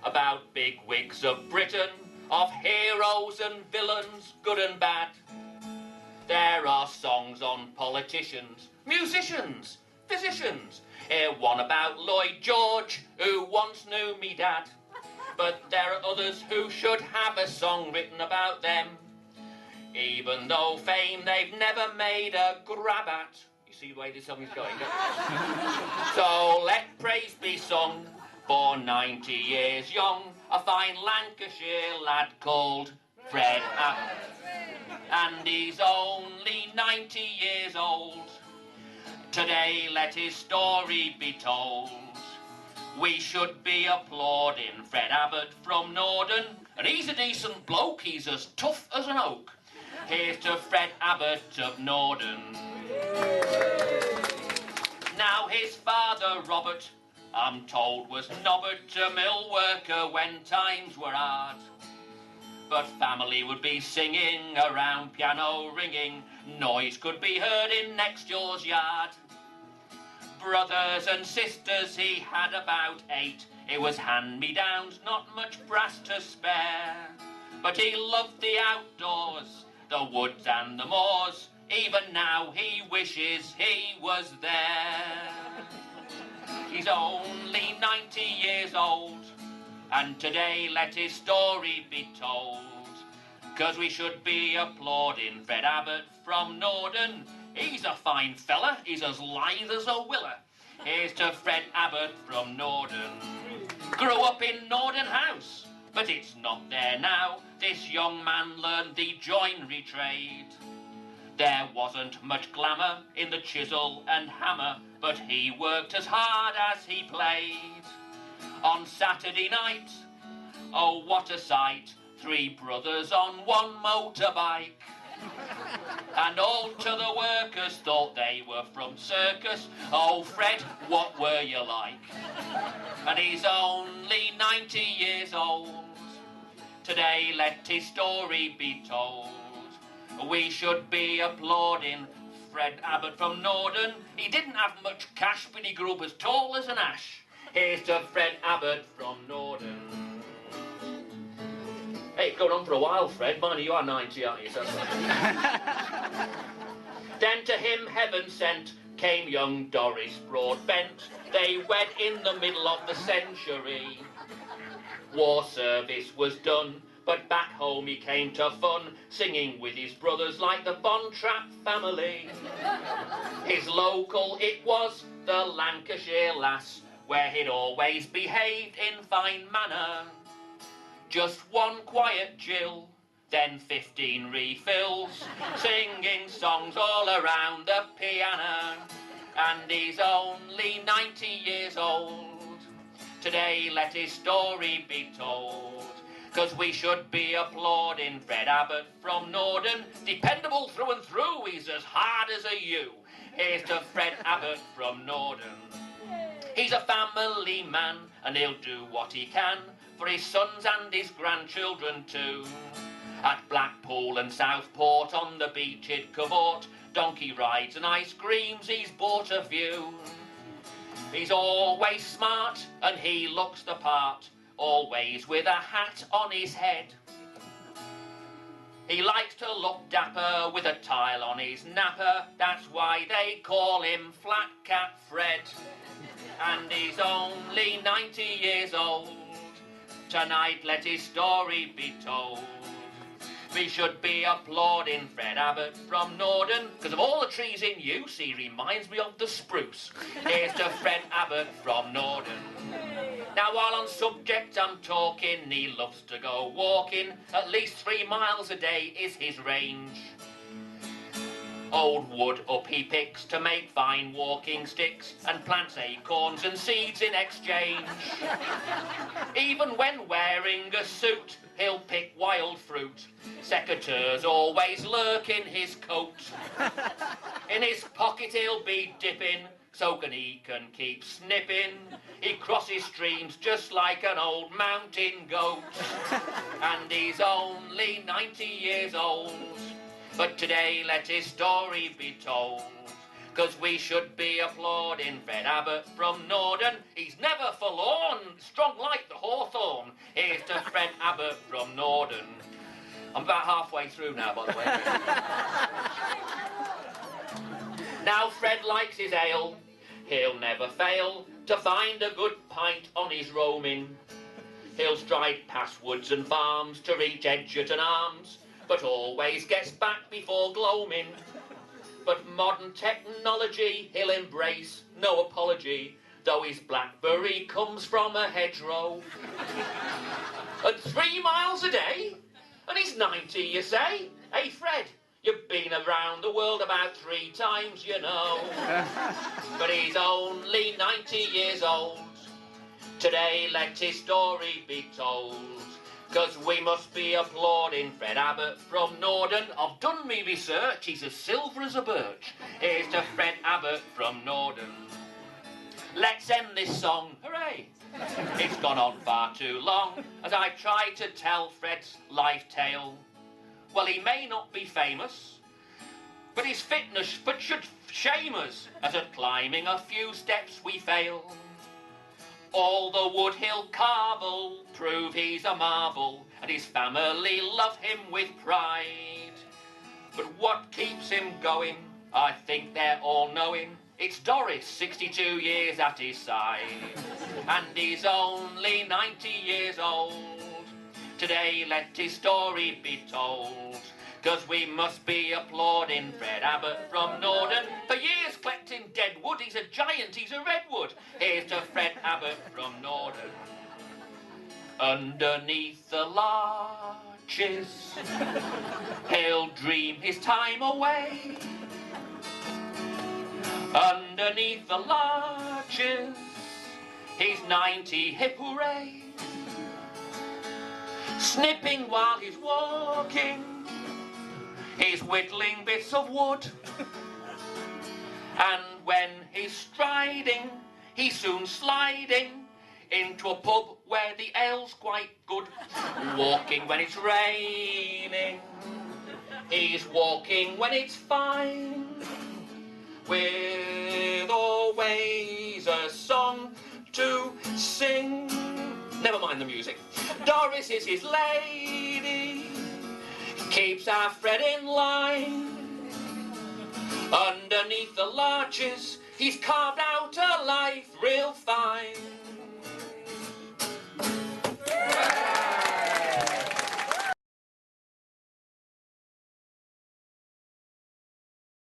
about big wigs of Britain, of heroes and villains, good and bad. There are songs on politicians, musicians, physicians. Here one about Lloyd George, who once knew me dad. But there are others who should have a song written about them, even though fame they've never made a grab at. You see the way this song is going, don't you? So let praise be sung for 90 years young, a fine Lancashire lad called Fred Abbott. And he's only 90 years old. Today let his story be told. We should be applauding Fred Abbott from Norden, and he's a decent bloke, he's as tough as an oak. Here's to Fred Abbott of Norden. Now his father Robert, I'm told, was nobbert, a mill worker when times were hard. But family would be singing around piano ringing, noise could be heard in next door's yard. Brothers and sisters he had about 8, it was hand-me-downs, not much brass to spare. But he loved the outdoors, the woods and the moors, even now he wishes he was there. He's only 90 years old, and today let his story be told. 'Cause we should be applauding Fred Abbott from Norden. He's a fine fella, he's as lithe as a willer. Here's to Fred Abbott from Norden. Grew up in Norden House, but it's not there now. This young man learned the joinery trade. There wasn't much glamour in the chisel and hammer, but he worked as hard as he played. On Saturday night, oh what a sight, 3 brothers on one motorbike. And all to the workers thought they were from circus. Oh Fred, what were you like? And he's only 90 years old. Today let his story be told. We should be applauding Fred Abbott from Norden. He didn't have much cash, but he grew up as tall as an ash. Here's to Fred Abbott from Norden. Hey, it's going on for a while, Fred. Mind you are 90, aren't you? So then to him heaven sent came young Doris Broadbent. They wed in the middle of the century. War service was done, but back home he came to fun, singing with his brothers like the Von Trapp family. His local it was the Lancashire lass, where he'd always behaved in fine manner. Just one quiet Jill, then 15 refills, singing songs all around the piano. And he's only 90 years old. Today let his story be told. 'Cause we should be applauding Fred Abbott from Norden. Dependable through and through, he's as hard as a U. Here's to Fred Abbott from Norden. He's a family man, and he'll do what he can for his sons and his grandchildren too. At Blackpool and Southport on the beach he'd cavort, donkey rides and ice creams he's bought a few. He's always smart and he looks the part, always with a hat on his head. He likes to look dapper with a tile on his napper, that's why they call him Flat Cat Fred. And he's only 90 years old. Tonight let his story be told. We should be applauding Fred Abbott from Norden, 'cause of all the trees in use, he reminds me of the spruce. Here's to Fred Abbott from Norden. Now while on subject I'm talking, he loves to go walking. At least 3 miles a day is his range. Old wood up he picks to make fine walking sticks, and plants acorns and seeds in exchange. Even when wearing a suit, he'll pick wild fruit. Secateurs always lurk in his coat. In his pocket he'll be dipping, so he can keep snipping. He crosses streams just like an old mountain goat. And he's only 90 years old. But today let his story be told. 'cause we should be applauding Fred Abbott from Norden. He's never forlorn, strong like the hawthorn. Here's to Fred Abbott from Norden. I'm about halfway through now, by the way. Now Fred likes his ale. He'll never fail to find a good pint on his roaming. He'll stride past woods and farms to reach Edgerton Arms, but always gets back before gloaming. But modern technology he'll embrace, no apology, though his blackberry comes from a hedgerow. At 3 miles a day, and he's 90, you say? Hey, Fred, you've been around the world about 3 times, you know. But he's only 90 years old. Today let his story be told, 'cause we must be applauding Fred Abbott from Norden. I've done me research, he's as silver as a birch. Here's to Fred Abbott from Norden. Let's end this song, hooray! It's gone on far too long, as I try to tell Fred's life tale. Well, he may not be famous, but his fitness should shame us, as at climbing a few steps we fail. All the wood he'll carve'll prove he's a marvel, and his family love him with pride. But what keeps him going, I think they're all knowing, it's Doris, 62 years at his side. And he's only 90 years old. Today let his story be told, 'cause we must be applauding Fred Abbott from Norden. For years collecting dead wood, he's a giant, he's a redwood. Here's to Fred Abbott from Norden. Underneath the larches, he'll dream his time away. Underneath the larches, he's 90, hip hooray. Snipping while he's walking, he's whittling bits of wood. And when he's striding, he's soon sliding into a pub where the ale's quite good. Walking when it's raining, he's walking when it's fine, with always a song to sing. Never mind the music. Doris is his lady, keeps our Fred in line. Underneath the larches, he's carved out a life real fine.